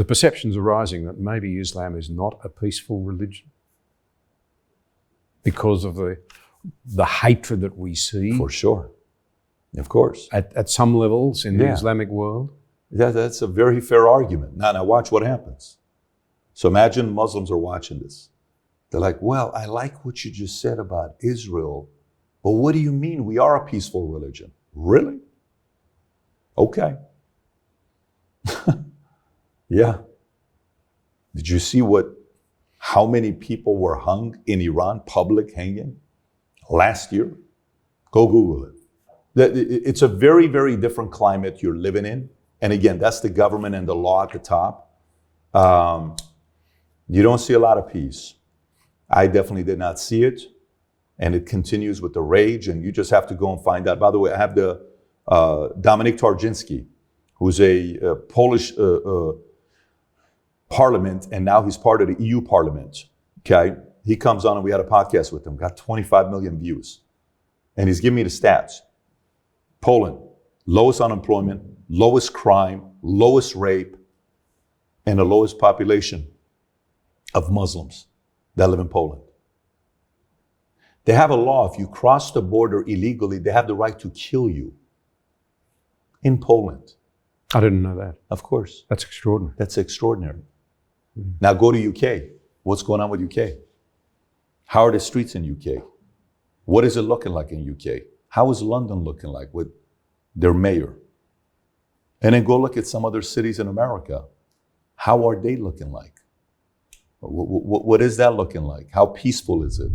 perceptions are rising that maybe Islam is not a peaceful religion because of the hatred that we see. For sure. Of course. At some levels in the Islamic world. Yeah, that's a very fair argument. Now watch what happens. So imagine Muslims are watching this. They're like, well, I like what you just said about Israel, but what do you mean we are a peaceful religion? Really? Okay. Yeah. Did you see how many people were hung in Iran, public hanging, last year? Go Google it. It's a very, very different climate you're living in. And again, that's the government and the law at the top. You don't see a lot of peace. I definitely did not see it. And it continues with the rage, and you just have to go and find out. By the way, I have the Dominik Tarczynski, who's a Polish parliament, and now he's part of the EU parliament, okay? He comes on and we had a podcast with him, got 25 million views. And he's giving me the stats. Poland, lowest unemployment, lowest crime, lowest rape, and the lowest population of Muslims that live in Poland. They have a law, if you cross the border illegally, they have the right to kill you in Poland. I didn't know that. Of course. That's extraordinary. That's extraordinary. Now go to UK. What's going on with UK? How are the streets in UK? What is it looking like in UK? How is London looking like with their mayor? And then go look at some other cities in America. How are they looking like? What is that looking like? How peaceful is it?